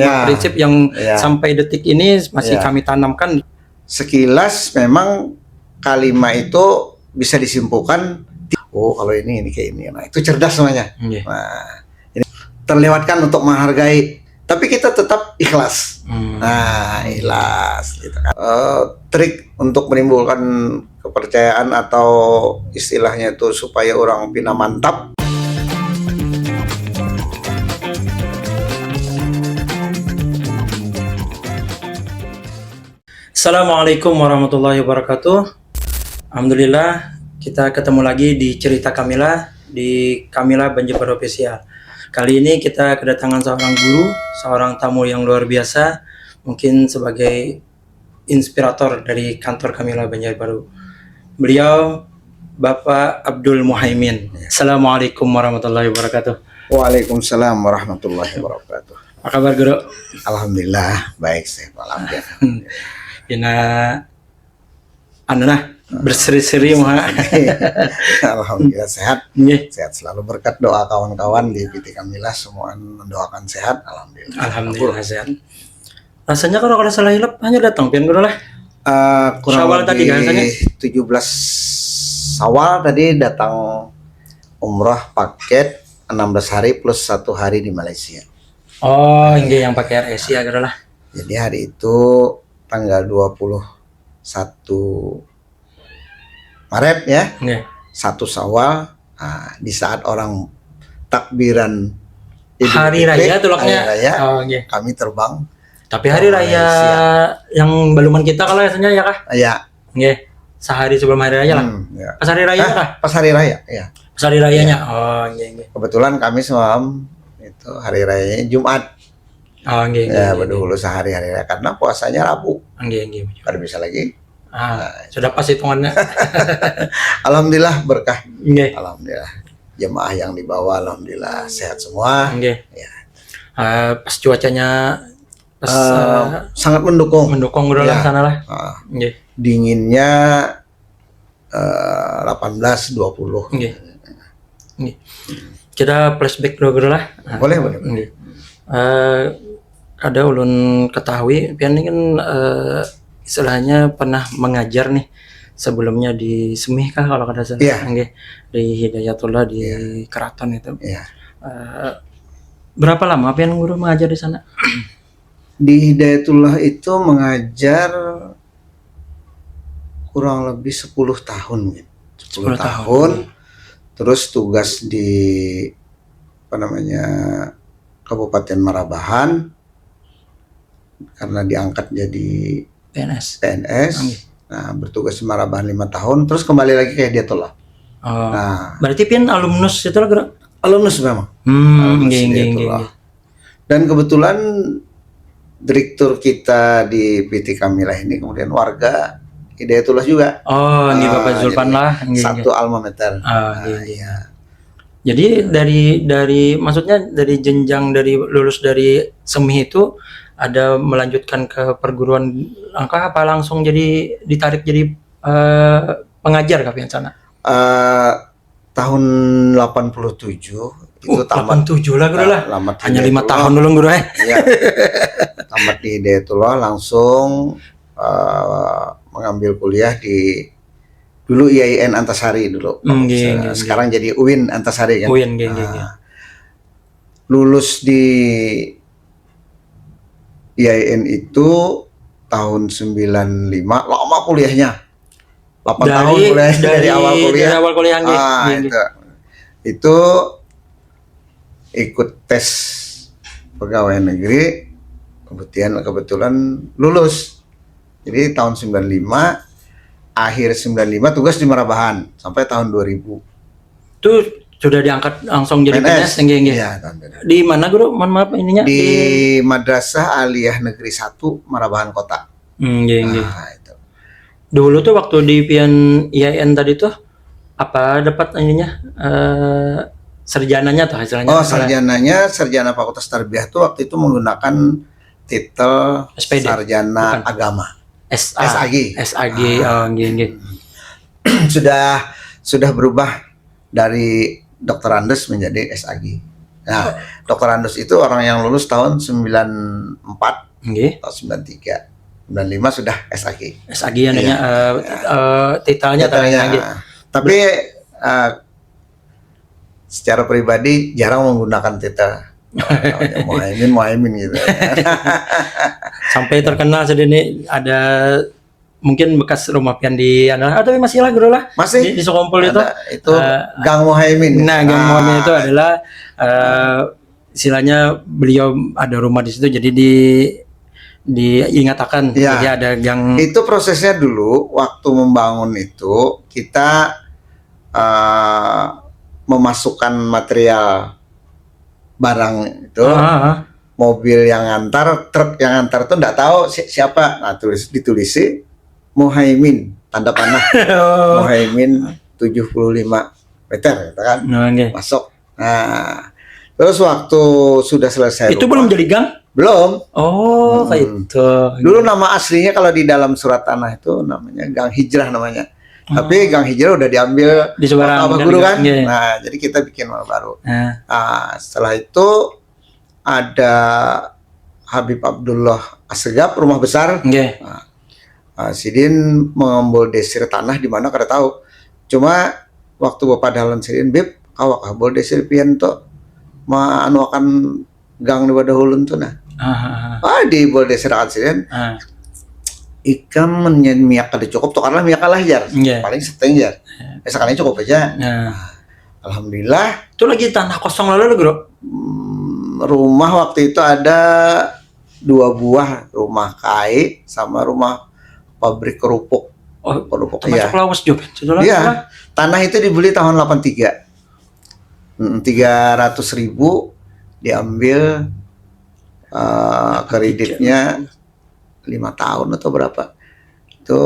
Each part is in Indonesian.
prinsip yang sampai detik ini masih kami tanamkan. Sekilas memang kalimat itu bisa disimpulkan, oh kalau ini kayak ini, nah itu cerdas namanya. Nah, ini terlewatkan untuk menghargai, tapi kita tetap ikhlas. Nah, ikhlas gitu kan. Trik untuk menimbulkan kepercayaan atau istilahnya itu supaya orang pina mantap. Assalamualaikum warahmatullahi wabarakatuh. Alhamdulillah kita ketemu lagi di cerita Kamila di Kamila Banjarbaru Official. Kali ini kita kedatangan seorang guru, seorang tamu yang luar biasa, mungkin sebagai inspirator dari kantor Kamila Banjarbaru. Beliau Bapak Abdul Muhaimin. Assalamualaikum warahmatullahi wabarakatuh. Waalaikumsalam warahmatullahi wabarakatuh. Apa kabar guru? Alhamdulillah baik sih, alhamdulillah. Ina anuna berseri-seri mah. Alhamdulillah sehat. Sehat selalu, berkat doa kawan-kawan di PT Kamila semua mendoakan sehat. Alhamdulillah. Alhamdulillah sehat. Rasanya kalau salah hilap hanya datang pian guru lah. Kurang Syawal tadi kan rasanya 17 Syawal tadi datang umroh paket 16 hari plus 1 hari di Malaysia. Oh, ini yang pakai RSI ya guru lah. Jadi hari itu tanggal 21 Maret ya, 1 Syawal, di saat orang takbiran hari raya tuh loknya. Kami terbang. Tapi hari raya yang beluman kita kalau rasanya ya kah? Iya. Sehari sebelum hari raya lah. Pas hari raya kah? Pas hari raya, ya. Pas hari rayanya. Oh, iya. Kebetulan kami semalam itu hari rayanya Jumat. Oh, ya, berdahulu sehari hari raya karena puasanya Rabu. Kada bisa lagi. Sudah pas hitungannya. Alhamdulillah berkah. Alhamdulillah. Jemaah yang dibawa alhamdulillah sehat semua. Ya. Pas cuacanya sangat mendukung guru lah sana lah. Dinginnya 18-20. Kita flashback dulu lah. Boleh. Ada ulun ketahui pian ini kan istilahnya pernah mengajar nih sebelumnya di Semih kah kalau kada salah. Di Hidayatullah di Keraton itu. Berapa lama pian guru mengajar di sana? Di Hidayatullah itu mengajar kurang lebih 10 tahun gitu. 10 tahun. Terus tugas di Kabupaten Marabahan karena diangkat jadi PNS. Nah, bertugas di Marabahan 5 tahun, terus kembali lagi ke Hidayatullah. Berarti pian alumnus itu lah guru? Alumnus memang. Dan kebetulan direktur kita di PT Kamila ini kemudian warga Hidayatullah juga. Oh, ini Bapak Zulpan lah. Satu alma mater. Jadi dari maksudnya dari jenjang dari lulus dari Semih itu ada melanjutkan ke perguruan apa langsung jadi ditarik jadi pengajar kah pian sana? Tahun 87 itu tamat 87 lah guru lah. Hanya 5 tahun dulu guru Iya. Tamat di Hidayatullah langsung mengambil kuliah di dulu IAIN Antasari dulu. Sekarang jadi UIN Antasari kan. UIN lulus di IAIN itu tahun 95, lama kuliahnya. 8 tahun kuliahnya dari awal kuliah. Dari awal kuliah itu ikut tes pegawai negeri, kebetulan lulus. Jadi tahun 95, akhir 95 tugas di Marabahan sampai tahun 2000. Itu sudah diangkat langsung jadi PNS. Iya, di mana guru? Mohon maaf ininya. Di Madrasah Aliyah Negeri 1 Marabahan Kota. Itu. Dulu tuh waktu di pian IAIN tadi tuh apa dapat ininya sarjananya tuh hasilnya? Oh, sarjana Fakultas Tarbiyah tuh waktu itu menggunakan titel SPD. Sarjana Agama. SAG. Sudah berubah dari Dr. Andes menjadi SAG. Nah, Dr. Andus itu orang yang lulus tahun 94 Nggih. atau 93. 95 sudah SAG. SAG adanya titelnya Titelnya. nggih. Tapi secara pribadi jarang menggunakan titel Muhaimin gitu. Sampai terkenal sedini ada mungkin bekas rumah pian di tapi masih lah guru lah. Masih Di Sukompol itu. Itu Gang Muhaimin. Nah, Gang Muhaimin itu adalah istilahnya beliau ada rumah di situ, jadi diingatakan. Ya, jadi ada gang. Itu prosesnya dulu waktu membangun itu kita memasukkan material barang itu, mobil yang ngantar, truk yang ngantar itu nggak tahu siapa. Nah, ditulis Muhaimin, tanda panah Muhaimin 75 meter, gitu kan? Okay. Masuk. Nah, terus waktu sudah selesai itu rumah, belum jadi gang? belum. Kayak itu. Dulu nama aslinya kalau di dalam surat tanah itu namanya Gang Hijrah namanya. Tapi Gang Hijrah udah diambil di Semarang Bapak Guru kan. Yeah. Nah, jadi kita bikin nama baru. Setelah itu ada Habib Abdullah Assegaf, rumah besar. Yeah. Sidin mengambil desir tanah di mana kada tahu. Cuma waktu Bapak Dahlan Sidin, Bib, awak ambil desir pian to anu akan gang di Badahulun tuh nah. Di bol desir akan Sidin. Ikan menyen minyak kada cukup tuh karena minyak kalah jar. Paling setengah jar. Sekali cukup aja. Alhamdulillah. Itu lagi tanah kosong lalu Bro. Rumah waktu itu ada 2 buah, rumah kai sama rumah pabrik kerupuk. Kerupuk termasuk lawas juga. Iya. Tanah itu dibeli tahun 83. 300.000 diambil kreditnya 5 tahun atau berapa. Itu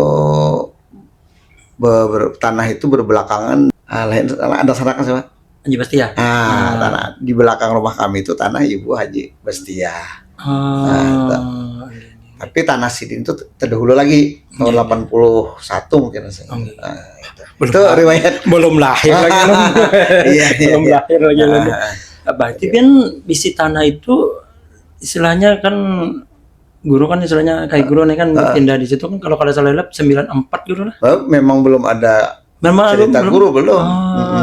tanah itu berbelakangan. Ada sana kan siapa? Haji Bastia. Tanah di belakang rumah kami itu tanah Ibu Haji Bastia. Tapi tanah Sidin itu terdahulu lagi tahun 81 mungkin saya. Itu riwayat belum lahir lagi. Belum lahir lagi. Berarti kan bisi tanah itu istilahnya kan guru kan istilahnya kayak guru nih kan pindah di situ kan kalau kada salah 94 guru lah. Memang belum ada cerita guru belum.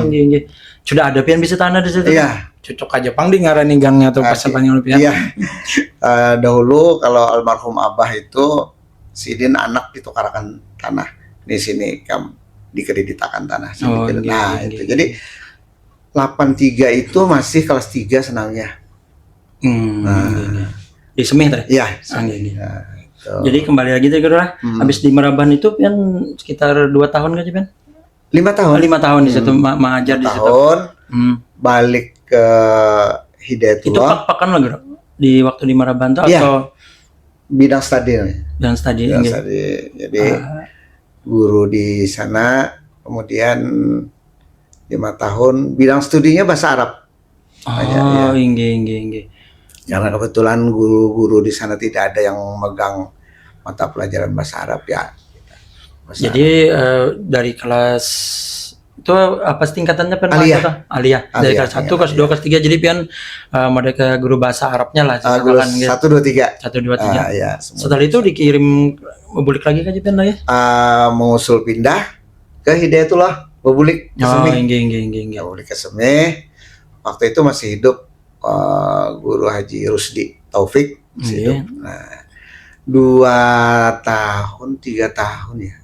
Iya. Sudah ada pian bisa tanah di situ. Iya. Cocok aja pang di ngarani gangnya atau pas panjang pian. Iya. Dahulu kalau almarhum Abah itu Sidin anak ditukarkan tanah di sini dikreditakan tanah. Itu. Jadi 83 itu masih kelas 3 senangnya. Di Semih tadi? Iya. Jadi kembali lagi tuh lah. Habis di Meraban itu pian sekitar 2 tahun kan pian? 5 tahun. 5 tahun di situ mengajar di situ. Balik ke Hidayatullah. Itu pak-pakan lah Bro? Di waktu di Meraban tuh atau bidang studi. Bidang studi. Jadi guru di sana, kemudian 5 tahun bidang studinya bahasa Arab. Inggih. Karena kebetulan guru-guru di sana tidak ada yang megang mata pelajaran bahasa Arab ya. Jadi dari kelas itu apa tingkatannya Aliyah. Dari kelas 1, kelas 2, kelas 3 jadi pian mereka guru bahasa Arabnya lah. 1, 2, 3. 1, 2, 3. Setelah itu dikirim Bebulik lagi kan pian lagi? Mengusul pindah ke Hidayatullah Bebulik ke Semih. Inggih. Bebulik ke Semih. Waktu itu masih hidup Guru Haji Rusdi Taufik masih hidup. Nah, 2 tahun 3 tahun ya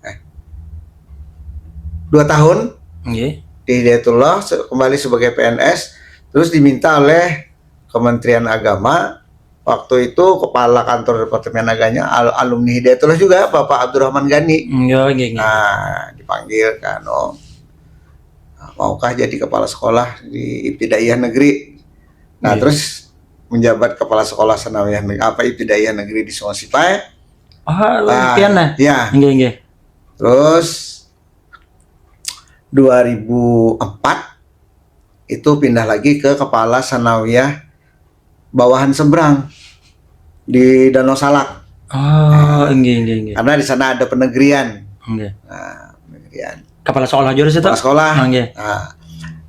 2 tahun di Hidayatullah kembali sebagai PNS, terus diminta oleh Kementerian Agama waktu itu kepala kantor Departemen Agamanya alumni Hidayatullah juga Bapak Abdurrahman Gani. Nah, dipanggil kan, maukah jadi kepala sekolah di Ibtidaiyah Negeri. Nah, terus menjabat kepala sekolah Sanawiyah Ibtidaiyah Negeri di Sungai Sipai. Ya. Terus 2004 itu pindah lagi ke kepala Sanawiyah Bawahan Seberang di Danau Salak. Karena di sana ada penegrian. Penegrian. Kepala sekolah juga situ. Kepala sekolah. Nah,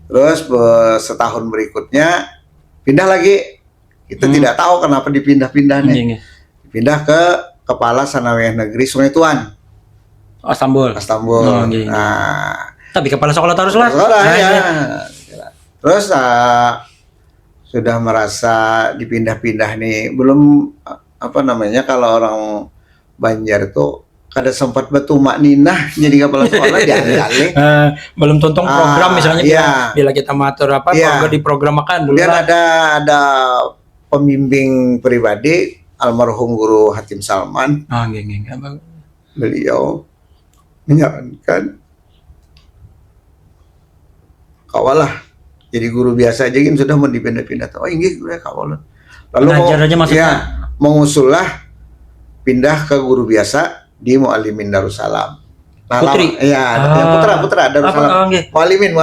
terus setahun berikutnya pindah lagi. Kita tidak tahu kenapa dipindah-pindah nih. Iya. Pindah ke Kepala Sanawiyah Negeri Sungai Tuan, Istanbul. Istanbul. Oh, iya. Nah, Tapi kepala sekolah terus lah. sekolah Nah, ya. iya. Terus sudah merasa dipindah-pindah nih, belum apa namanya, kalau orang Banjar itu kada sempat betumak ninah jadi kepala sekolah dialih-alih. Belum tonton program misalnya iya. bila kita matur apa Iya. kalau diprogramkan dulu Kemudian lah. ada pembimbing pribadi almarhum Guru Hatim Salman. Apa? Beliau menyarankan kawalah jadi guru biasa aja sudah mau dipindah-pindah. Oh ini gue kawalan. Lalu Ngajar aja maksudnya? ya, mengusullah pindah ke guru biasa di Muallimin Darussalam. Nah, Putri? Yang putra Darussalam. Apa? Nggih. Muallimin.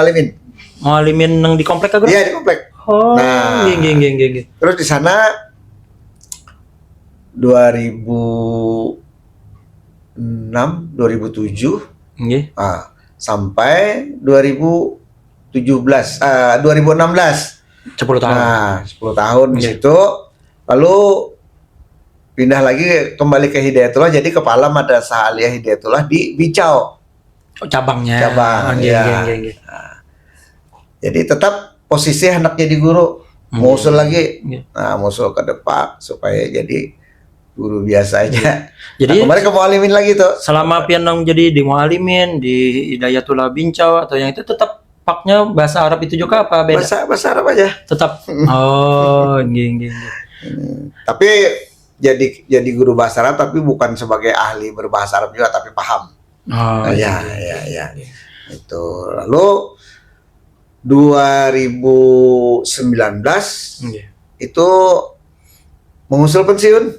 Muallimin yang di komplek kah, Guru? Iya, di komplek. Oh, Nah. nggih. Terus di sana 2006, 2007 Nggih. sampai 2016. 10 tahun. Nah, 10 tahun di Iya. situ. Lalu pindah lagi kembali ke Hidayatullah, jadi kepala Madrasah Aliyah Hidayatullah di Bicau. Oh, cabangnya. Cabang, Nggih, iya. nggih. Jadi tetap posisi anak jadi guru. Musul lagi. Iya. Nah, musul ke depan supaya jadi guru biasa aja. Jadi Kemarin ke Muallimin lagi tuh. selama pianong jadi di Muallimin, di Hidayatullah Bincau atau yang itu tetap paknya bahasa Arab itu juga apa beda? Bahasa Arab aja. Tetap. Oh, nggih. Tapi jadi guru bahasa Arab, tapi bukan sebagai ahli berbahasa Arab juga, tapi paham. Oh, Ya. Itu. Lalu 2019 Nggih. itu mengusul pensiun.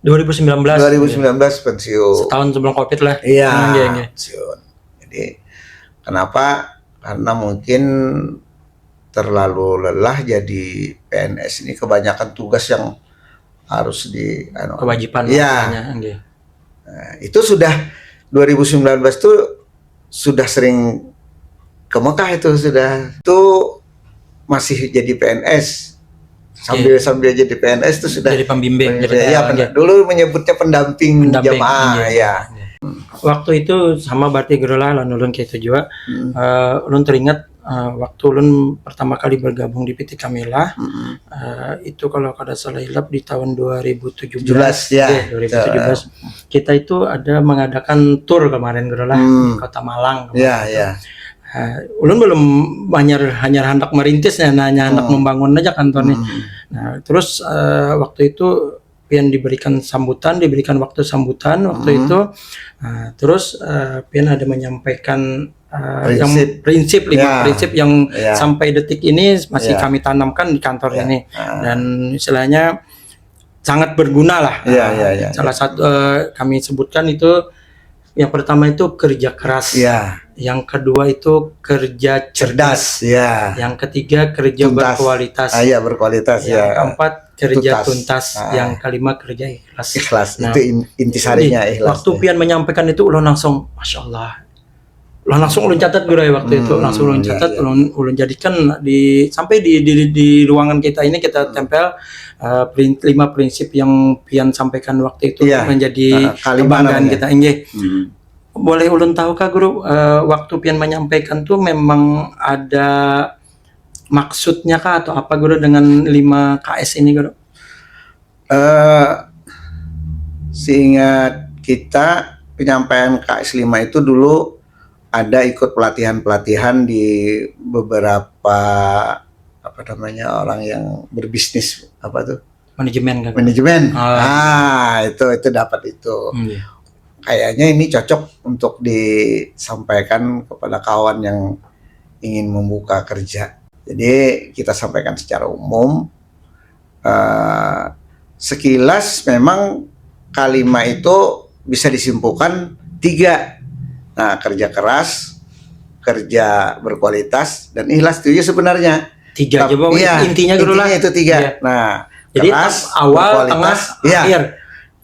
2019. 2019 pensiun. Setahun sebelum Covid lah. Iya. Nggih. Pensiun. Jadi kenapa? Karena mungkin terlalu lelah jadi PNS ini, kebanyakan tugas yang harus Kewajiban Iya. namanya, nggih. Nah, itu sudah 2019 tuh sudah sering ke Mekah, itu masih jadi PNS sambil jadi PNS itu sudah Jadi pembimbing. ya, dulu menyebutnya pendamping jamaah nggih. ya. Waktu itu sama berarti gerola lan ulun kayak itu juga. Ulun teringat waktu ulun pertama kali bergabung di PT Kamila, itu kalau kada salah hilap di tahun 2017. 17 ya. 2017. Kita itu ada mengadakan tour kemarin gerola di Kota Malang. Ya. Ulun belum hanya hendak merintis, hanya hendak membangun aja kantornya. Nah, terus waktu itu pian diberikan waktu sambutan waktu itu. Terus pian ada menyampaikan prinsip yang sampai detik ini masih kami tanamkan di kantor ini, dan istilahnya sangat berguna lah. Salah satu kami sebutkan itu, yang pertama itu kerja keras, yang kedua itu kerja cerdas, yang ketiga kerja berkualitas, berkualitas, yang keempat kerja tuntas, yang kelima kerja ikhlas. Nah, itu intisarinya ikhlas. Waktu pian menyampaikan itu ulun langsung masya Allah, langsung ulun catat Guru waktu itu, langsung ulun catat, ulun jadikan sampai di ruangan kita ini kita tempel 5 prinsip yang pian sampaikan waktu itu, menjadi kebanggaan kita. Boleh ulun tahu kah Guru, waktu pian menyampaikan tuh memang ada maksudnya kah atau apa Guru dengan 5 KS ini Guru? Seingat kita, penyampaian KS 5 itu dulu ada ikut pelatihan di beberapa orang yang berbisnis Manajemen. Itu dapat itu. Kayaknya ini cocok untuk disampaikan kepada kawan yang ingin membuka kerja. Jadi kita sampaikan secara umum. Sekilas memang kalimat itu bisa disimpulkan 3. Nah, kerja keras, kerja berkualitas, dan ikhlas itu sebenarnya 3 aja Bang. Intinya Guru lah. Itu 3. Nah, jadi keras, awal, tengah, akhir.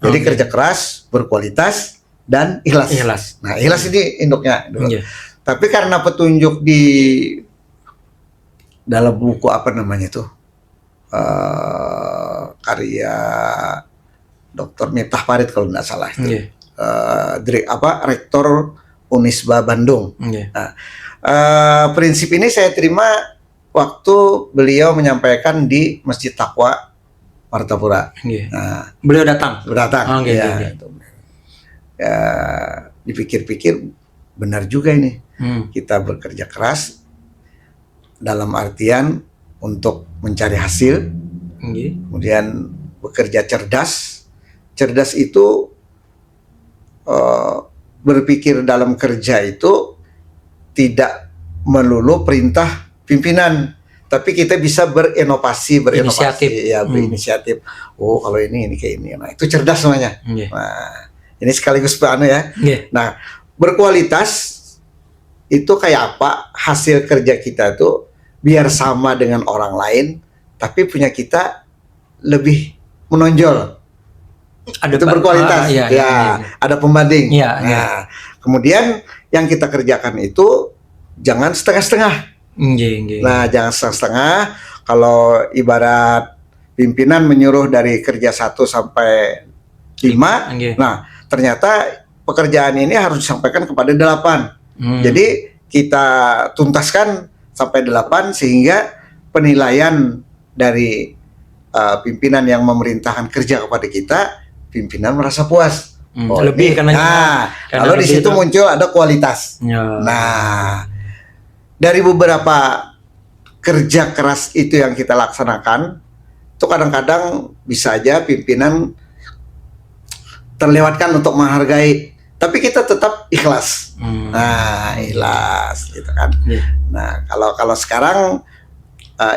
Jadi kerja keras, berkualitas, dan ikhlas. Nah, ikhlas ini induknya. Tapi karena petunjuk di dalam buku karya Dr. Miftah Farid kalau nggak salah itu. Rektor Unisba Bandung. Nah, prinsip ini saya terima waktu beliau menyampaikan di Masjid Taqwa Martapura. Nah, beliau datang. Ya, dipikir-pikir benar juga ini. Kita bekerja keras dalam artian untuk mencari hasil, kemudian bekerja cerdas. Cerdas itu berpikir dalam kerja itu tidak melulu perintah pimpinan, tapi kita bisa berinisiatif. Berinisiatif. Oh, kalau ini kayak ini. Nah, itu cerdas namanya. Nah, ini sekaligus ya. Nah, berkualitas itu kayak apa? Hasil kerja kita tuh biar sama dengan orang lain, tapi punya kita lebih menonjol. Itu berkualitas. Ada pembanding. Nah, kemudian yang kita kerjakan itu jangan setengah-setengah. Nah, jangan setengah-setengah. Kalau ibarat pimpinan menyuruh dari kerja 1 sampai 5, nah ternyata pekerjaan ini harus disampaikan kepada 8. Jadi kita tuntaskan sampai 8 sehingga penilaian dari pimpinan yang memerintahkan kerja kepada kita, pimpinan merasa puas. Lebih karena kalau di situ muncul ada kualitas. Nah, dari beberapa kerja keras itu yang kita laksanakan, itu kadang-kadang bisa aja pimpinan terlewatkan untuk menghargai, tapi kita tetap ikhlas. Nah, ikhlas gitu kan. Nah, kalau sekarang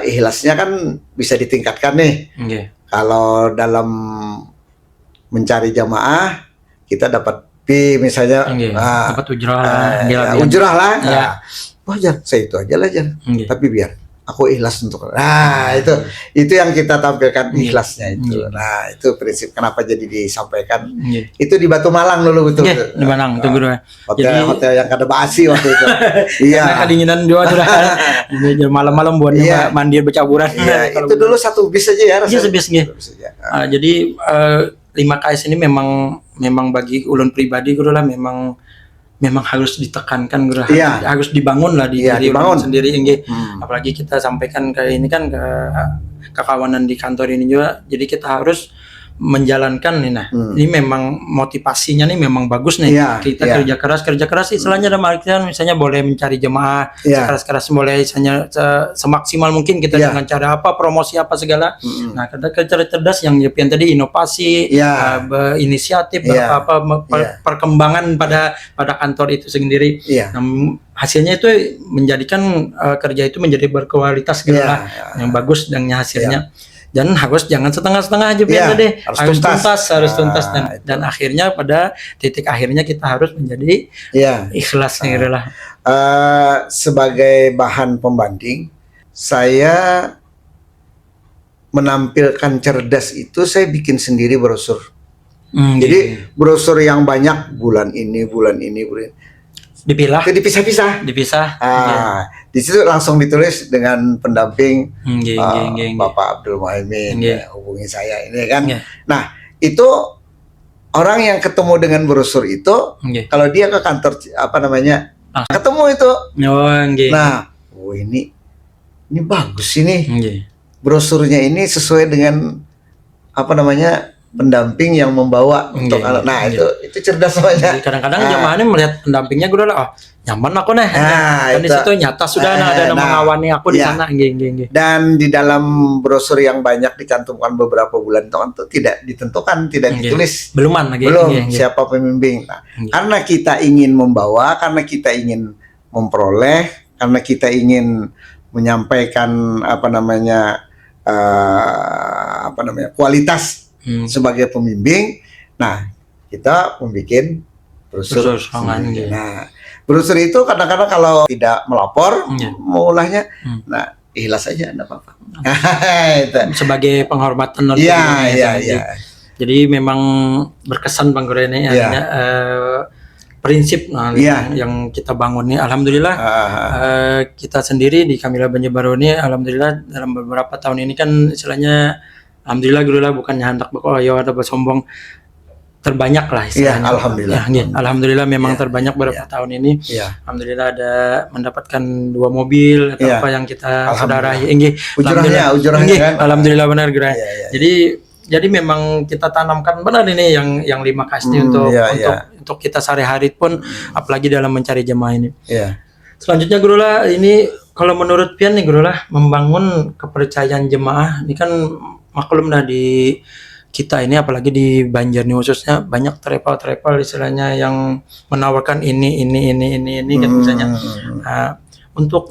ikhlasnya kan bisa ditingkatkan nih. Kalau dalam mencari jamaah kita dapat fee misalnya, dapat ujrah lah. Wajar, saya itu aja lah, tapi biar aku ikhlas untuk. Nah, itu yang kita tampilkan, ikhlasnya itu. Nah, itu prinsip kenapa jadi disampaikan. Itu di Batu Malang dulu betul. Di Malang itu guru. Hotel yang kada basi waktu itu. Iya. Kedinginan juga sudah. Ini malam-malam buat mandi bercaburan. Iya, itu dulu 1 bis aja ya rasanya. Iya, sebis. Jadi 5KS ini memang bagi ulun pribadi guru lah memang harus ditekankan guru, harus dibangun lah di diri ulun sendiri. Apalagi kita sampaikan ke ini kan ke kawanan di kantor ini juga, jadi kita harus menjalankan nih. Nah, ini memang motivasinya nih memang bagus nih. Kita kerja keras istilahnya dalam artian misalnya boleh mencari jemaah sekeras-keras, boleh misalnya semaksimal mungkin kita dengan cara apa, promosi apa segala. Nah, kerja cerdas yang tadi inovasi, inisiatif, perkembangan pada kantor itu sendiri. Nah, hasilnya itu menjadikan kerja itu menjadi berkualitas gitu lah, yang bagus dan hasilnya. Dan jangan setengah-setengah aja tadi, harus tuntas dan akhirnya pada titik akhirnya kita harus menjadi ikhlas gitu lah. Sebagai bahan pembanding, saya menampilkan cerdas itu saya bikin sendiri brosur. Jadi brosur yang banyak bulan ini dipisah-pisah. Di situ langsung ditulis dengan pendamping Bapak Abdul Muhaimin, hubungi saya ini kan. Nah, itu orang yang ketemu dengan brosur itu, kalau dia ke kantor ketemu itu. Nah, ini bagus ini. Brosurnya ini sesuai dengan pendamping yang membawa untuk anak. Nah, itu cerdas namanya. Kadang-kadang jamaahnya melihat pendampingnya gue udah nyaman aku nih. Dan di situ nyata sudah ada mengawani aku di sana. Dan di dalam brosur yang banyak dicantumkan beberapa bulan itu kan tidak ditentukan, tidak ditulis. Belum siapa pembimbing. Nah, karena kita ingin membawa, karena kita ingin memperoleh, karena kita ingin menyampaikan kualitas sebagai pembimbing. Nah, kita membuat brosur. Nah, brosur itu kadang-kadang kalau tidak melapor mulahnya, nah ikhlas saja, enggak apa-apa. Sebagai penghormatan. Jadi memang berkesan Bang Guru ini prinsip Iya. yang kita bangun nih. Alhamdulillah kita sendiri di Kamila Banjar Baru ini, alhamdulillah dalam beberapa tahun ini kan istilahnya, alhamdulillah guru lah, bukannya hendak ada sombong, terbanyak lah istilahnya. Iya, alhamdulillah. Ya, alhamdulillah memang Iya. terbanyak beberapa tahun ini. Iya. Alhamdulillah ada mendapatkan 2 mobil atau Iya. apa yang kita Alhamdulillah. saudarahi. Nggih. Ujurahnya Nggih, kan. alhamdulillah benar gerai. Iya, iya. Jadi memang kita tanamkan benar ini yang 5 kasti untuk iya, iya. untuk kita sehari-hari pun, apalagi dalam mencari jemaah ini. Iya. Selanjutnya Guru lah, ini kalau menurut Pian nih Guru lah, membangun kepercayaan jemaah ini kan maklum dah di kita ini, apalagi di Banjar nih khususnya, banyak travel istilahnya yang menawarkan ini kan misalnya. Nah, untuk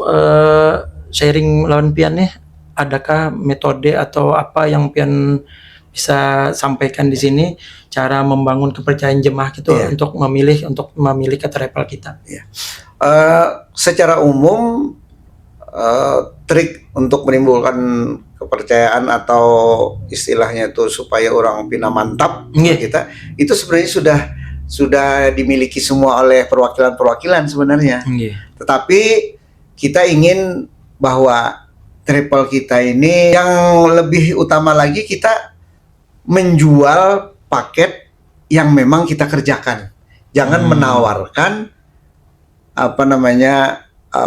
sharing lawan Pian nih, adakah metode atau apa yang Pian bisa sampaikan di sini, cara membangun kepercayaan jemaah gitu untuk memilih ke travel kita? Secara umum trik untuk menimbulkan kepercayaan atau istilahnya itu supaya orang pina mantap kita, itu sebenarnya sudah dimiliki semua oleh perwakilan-perwakilan sebenarnya. Tetapi kita ingin bahwa travel kita ini yang lebih utama lagi, kita menjual paket yang memang kita kerjakan. Jangan menawarkan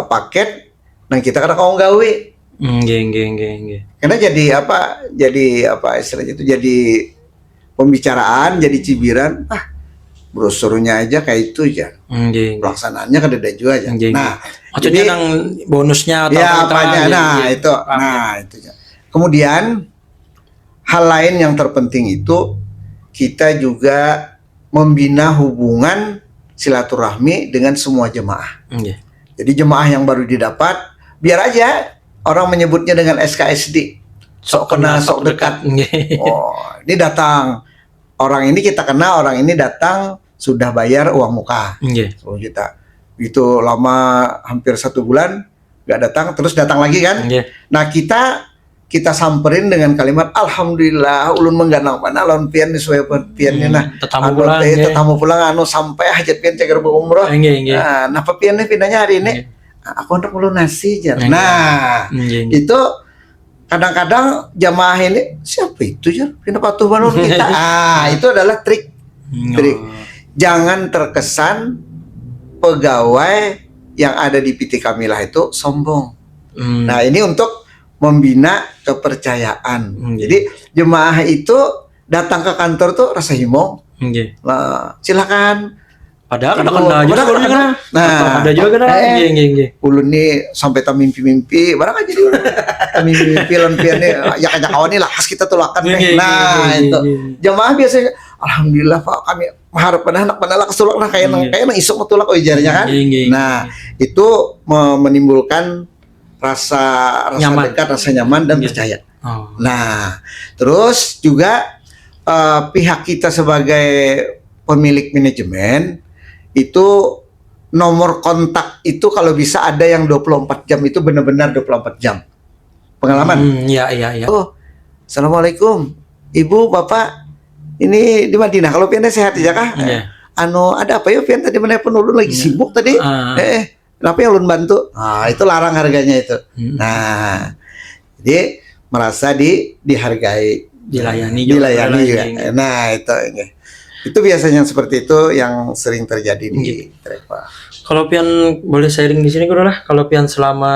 paket yang kita kadang mau gawe. Karena jadi istilahnya itu jadi pembicaraan, jadi cibiran. Brosurnya aja kayak itu aja. Pelaksanaannya kan ada juga aja. Nah, maksudnya yang bonusnya atau itu. Kemudian hal lain yang terpenting itu, kita juga membina hubungan silaturahmi dengan semua jemaah. Jadi jemaah yang baru didapat, biar aja orang menyebutnya dengan SKSD, sok kenal sok dekat. Ini datang, orang ini kita kenal, orang ini datang sudah bayar uang muka 10 juta. Itu lama hampir 1 bulan nggak datang, terus datang lagi kan. Nah, kita samperin dengan kalimat alhamdulillah ulun mengganang mana lawan pian sesuai piannya tetamu pulang sampai hajat pian ceker umroh. Nah, napa piannya pindahnya hari ini? Aku untuk ulun nasi jar. Nah, itu kadang-kadang jamaah ini siapa itu jar? Pindah patuh bangun kita. Itu adalah trik. Jangan terkesan pegawai yang ada di PT Kamilah itu sombong. Nah, ini untuk membina kepercayaan. Jadi jemaah itu datang ke kantor tuh rasa himong. Nah, silakan. Padahal kadang-kadang ada juga ulun nih sampai tak mimpi-mimpi, barang aja dia. Mimpi lempiannya ya kayak kawan nih lah, khas kita tulakan. Nah, itu. Jemaah biasanya alhamdulillah Pak, kami mengharap anak panala kesulak nah kayak nang isuk metulak ujarnya kan. Nah, itu menimbulkan rasa dekat, rasa nyaman dan percaya. Nah, terus juga pihak kita sebagai pemilik manajemen itu nomor kontak itu kalau bisa ada yang 24 jam, itu benar-benar 24 jam. Pengalaman? Iya. Oh, assalamualaikum, Ibu, Bapak. Ini di Madinah. Kalau piannya sehat aja kah? Ada apa ya pian tadi menelpon ulun lagi sibuk tadi. Kenapa yang ulun bantu? Itu larang harganya itu. Nah, jadi merasa dihargai, dilayani juga. Nah, itu biasanya seperti itu yang sering terjadi di travel. Kalau pian boleh sharing di sini Guru lah, kalau pian selama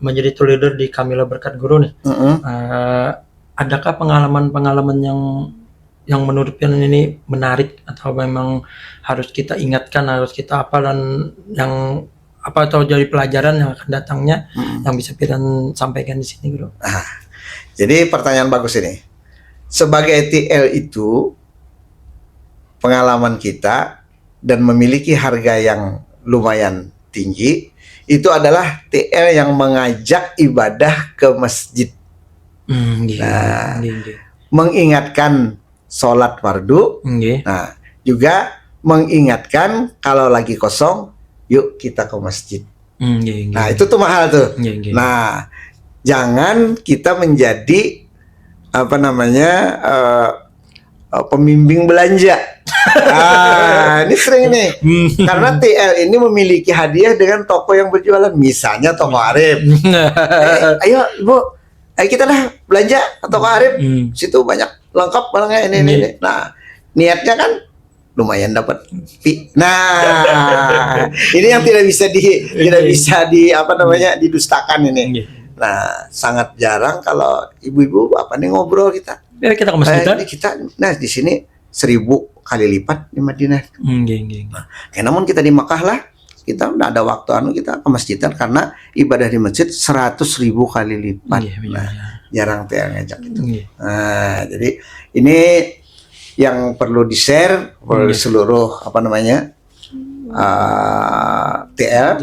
menjadi tour leader di Kamila Berkat Guru nih, adakah pengalaman-pengalaman yang menurut pian ini menarik atau memang harus kita ingatkan, harus kita apa, dan yang apa atau jadi pelajaran yang akan datangnya yang bisa pian sampaikan di sini Guru? Jadi pertanyaan bagus ini. Sebagai TL itu pengalaman kita dan memiliki harga yang lumayan tinggi itu adalah TL yang mengajak ibadah ke masjid. Mengingatkan sholat fardu. Nah, juga mengingatkan kalau lagi kosong, yuk kita ke masjid. Nah, itu tuh mahal tuh. Nah, jangan kita menjadi pembimbing belanja. Ini sering nih. Karena TL ini memiliki hadiah dengan toko yang berjualan. Misalnya Toko Arif. Ayo Ibu, ayo kita dah belanja ke Toko Arif. Situ banyak lengkap barangnya ini. Nah, niatnya kan lumayan dapat. Nah, ini yang tidak bisa didustakan ini. Nah, sangat jarang kalau ibu-ibu apa nih ngobrol kita. Ya, kita ke masjid. Nah, di sini 1000 kali lipat di Madinah. Nah, namun kita di Makkah lah, kita udah ada waktu kita ke masjidan karena ibadah di masjid 100.000 kali lipat. Nah, jarang TL ngajak itu. Nah, jadi ini yang perlu di-share oleh seluruh TL.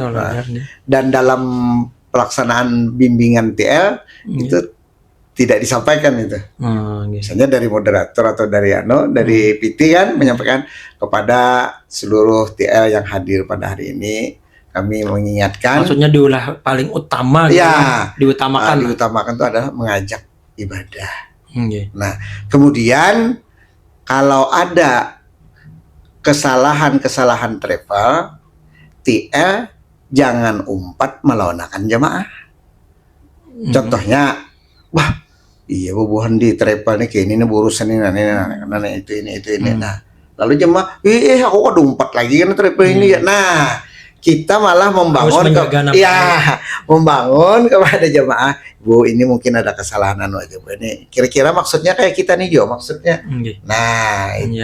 Dan dalam pelaksanaan bimbingan TL itu tidak disampaikan itu. Misalnya dari moderator atau dari PT kan menyampaikan kepada seluruh TL yang hadir pada hari ini, kami mengingatkan. Maksudnya paling utama diutamakan itu adalah mengajak ibadah. Nah, kemudian kalau ada kesalahan travel, TL jangan umpat melawan jamaah. Contohnya, wah, iya bubuhan di travel nih kayak ini urusan ini. Nah, lalu jemaah, aku kok umpat lagi kan travel ini ya. Nah, kita malah membangun kepada jemaah, Bu, ini mungkin ada kesalahan aja, Bu. Ini kira-kira maksudnya kayak kita nih, Jo, maksudnya. Nah, itu.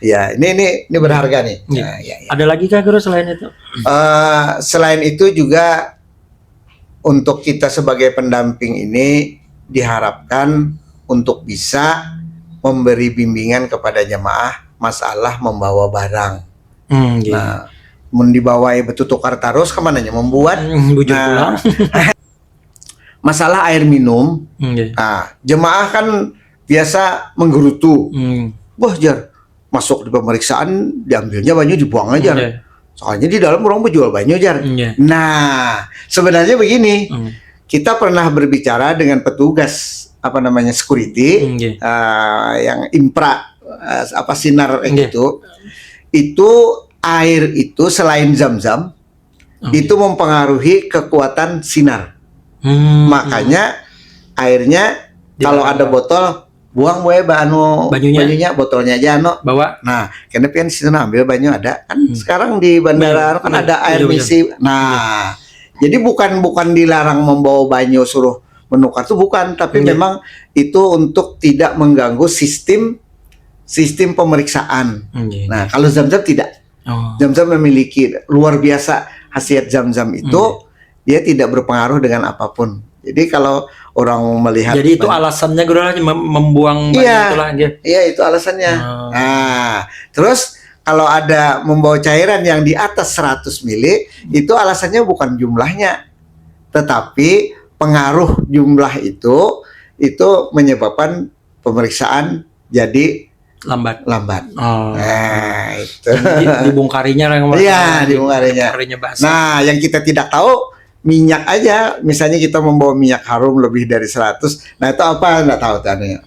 Ya, ini berharga nih. Nah, Ada lagi kah Guru selain itu? Selain itu juga untuk kita sebagai pendamping ini diharapkan untuk bisa memberi bimbingan kepada jemaah masalah membawa barang. Nah, dibawai betul tukar terus kemananya membuat pulang. Masalah air minum. Nah, jemaah kan biasa menggerutu. Wah, jar masuk di pemeriksaan diambilnya banyu dibuang aja. Soalnya di dalam orang berjual banyu jar. Nah, sebenarnya begini. Kita pernah berbicara dengan petugas security yang impra sinar gitu. Itu air itu selain zam-zam itu mempengaruhi kekuatan sinar. Makanya airnya kalau ada botol buang banyunya botolnya aja bawa. Nah, kenapa kan situ ambil banyu ada kan sekarang di bandara kan ada air misi. Nah, jadi bukan dilarang membawa banyu suruh menukar tuh bukan, tapi memang itu untuk tidak mengganggu sistem pemeriksaan. Nah, kalau zam-zam tidak. Zam-zam memiliki luar biasa khasiat zam-zam itu dia tidak berpengaruh dengan apapun. Jadi kalau orang melihat, jadi itu alasannya Guru membuang banyu itulah. Iya, itu alasannya. Nah, terus kalau ada membawa cairan yang di atas 100 mili itu alasannya bukan jumlahnya, tetapi pengaruh jumlah itu menyebabkan pemeriksaan jadi lambat. Nah, itu. Dibongkarinya dibongkarinya. Nah, yang kita tidak tahu minyak aja, misalnya kita membawa minyak harum lebih dari 100. Nah, itu apa? Enggak tahu tadinya.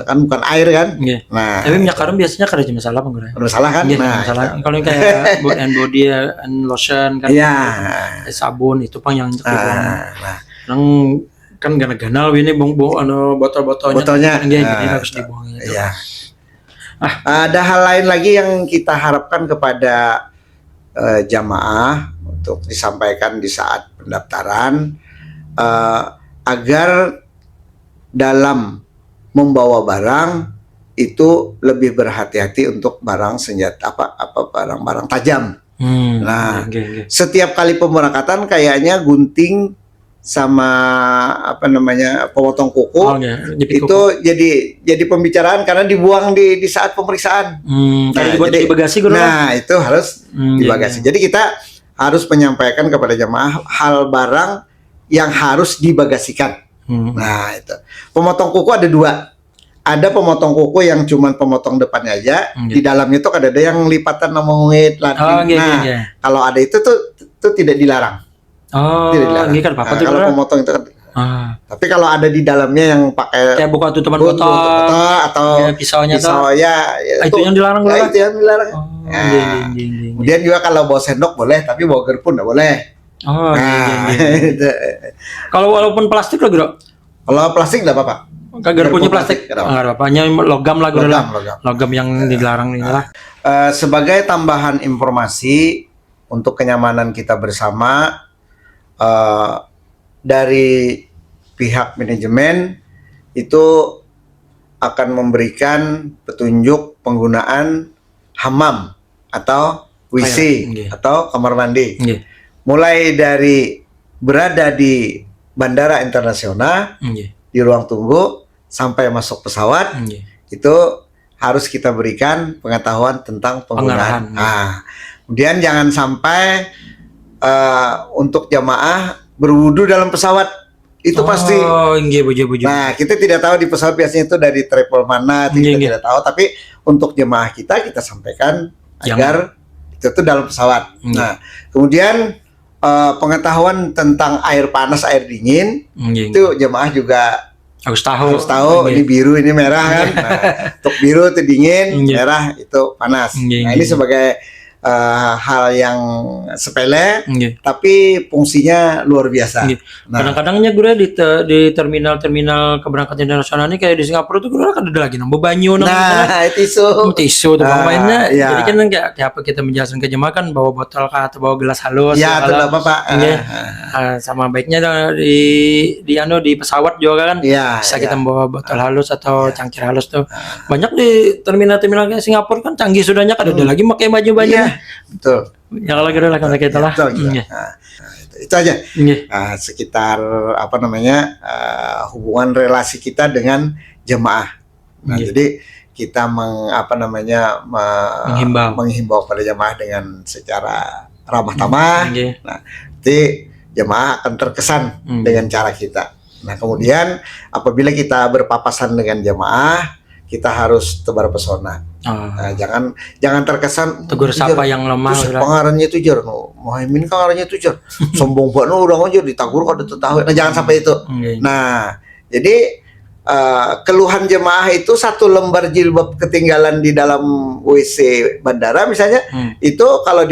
Kan bukan air kan? Nah, tapi minyak harum biasanya kada masalah Bang. Masalah kan? Masalah. Kalau kayak body and lotion kan. Sabun itu yang yang kan ganal ini botol-botolnya harus dibuang. Ada hal lain lagi yang kita harapkan kepada jamaah untuk disampaikan di saat pendaftaran, agar dalam membawa barang itu lebih berhati-hati untuk barang senjata barang tajam. Setiap kali pemberangkatan kayaknya gunting sama pemotong kuku itu jadi pembicaraan karena dibuang di saat pemeriksaan. Di bagasi. Nah, itu harus di bagasi. Jadi kita harus menyampaikan kepada jemaah hal barang yang harus dibagasikan. Nah, itu. Pemotong kuku ada 2. Ada pemotong kuku yang cuma pemotong depannya aja. Di dalamnya itu ada yang lipatan ngomongin kalau ada itu tuh tidak dilarang. Tidak dilarang. Kalau pemotong itu Tapi kalau ada di dalamnya yang pakai kayak buka tutupan botol botol atau ya, pisaunya pisau ya, itu yang dilarang ya, itu yang dilarang. Oh, Nah, kemudian juga kalau bawa sendok boleh, tapi bawa garpu nggak boleh. Oh, Nah, iya. Kalau walaupun plastik lo Bro? kalau plastik nggak apa-apa. Garpunya plastik? nggak Nggak ada apa-apanya, logam lah gue Logam. Logam yang dilarang ini lah. Sebagai tambahan informasi untuk kenyamanan kita bersama, dari pihak manajemen itu akan memberikan petunjuk penggunaan hammam atau WC atau kamar mandi. Mulai dari berada di bandara internasional, di ruang tunggu sampai masuk pesawat, itu harus kita berikan pengetahuan tentang penggunaan. Nah, kemudian jangan sampai untuk jamaah berwudu dalam pesawat. Itu pasti. Nah, kita tidak tahu di pesawat biasanya itu dari travel mana, kita tidak tahu. Tapi untuk jemaah kita sampaikan agar itu tuh dalam pesawat. Nah, kemudian pengetahuan tentang air panas, air dingin, itu jemaah juga harus tahu. Ini biru, ini merah kan. Nah, untuk biru itu dingin, merah itu panas. Nah, ini sebagai hal yang sepele, tapi fungsinya luar biasa. Nah, kadang-kadangnya gue di terminal-terminal keberangkatan internasional ini kayak di Singapura tuh gue kan ada lagi nambah banyu, tisu tuh mainnya. Jadi kan kayak apa kita menjelaskan ke jemaah kan bawa botol atau bawa gelas halus. Ya, tidak apa-apa. Sama baiknya di pesawat juga kan. Bisa kita bawa botol halus atau cangkir halus tuh. Banyak di terminal-terminal kayak Singapura kan canggih sudahnya kan ada lagi pakai baju-baju. Betul. Ya kalau gitu lah kalau kita lah. Itu aja. Sekitar hubungan relasi kita dengan jemaah. Nah, jadi kita menghimbau pada jemaah dengan secara ramah tamah. Nah, nanti jemaah akan terkesan dengan cara kita. Nah, kemudian apabila kita berpapasan dengan jemaah, kita harus tebar pesona. Nah, jangan terkesan tegur sapa yang lemah. Pengarannya itu jar, Mohaimin kan pengarannya itu jar. Sombong banget, udah aja ditagur kalau ditahu. Nah, jangan sampai itu. Nah, jadi keluhan jemaah itu 1 lembar jilbab ketinggalan di dalam WC bandara misalnya, itu kalau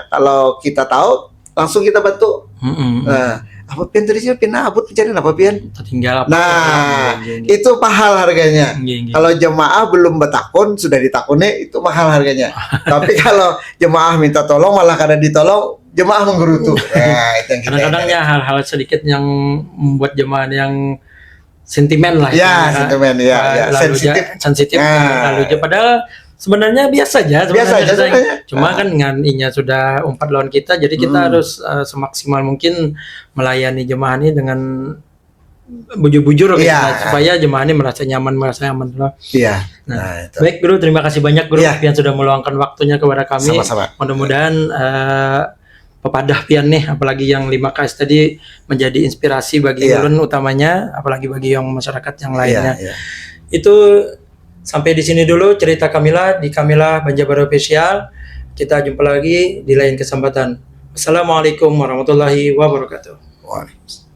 kalau kita tahu langsung kita bantu. Nah, apa pian tadi sih abut pencarian apa pian tertinggal apa. Nah, itu mahal harganya. Kalau jemaah belum bertakun sudah ditakuni, itu mahal harganya. Tapi kalau jemaah minta tolong malah kada ditolong, jemaah menggerutu. Nah, itu yang kadang-kadang ya hal-hal sedikit yang membuat jemaah yang sentimen lah. Sentimen ya. Sensitif. Lalu aja padahal sebenarnya biasa aja sebenarnya. Cuma kan nganinya sudah umpat lawan kita, jadi kita harus semaksimal mungkin melayani jemaah ini dengan bujur-bujur supaya jemaah ini merasa nyaman loh. Nah, baik Guru, terima kasih banyak Guru yang sudah meluangkan waktunya kepada kami. Sama-sama. Mudah-mudahan pepadah pian nih, apalagi yang 5KS tadi menjadi inspirasi bagi ulun utamanya, apalagi bagi yang masyarakat yang lainnya. Itu sampai di sini dulu cerita Kamila di Kamila Banjarbaru Official. Kita jumpa lagi di lain kesempatan. Assalamualaikum warahmatullahi wabarakatuh. Waalaikumsalam.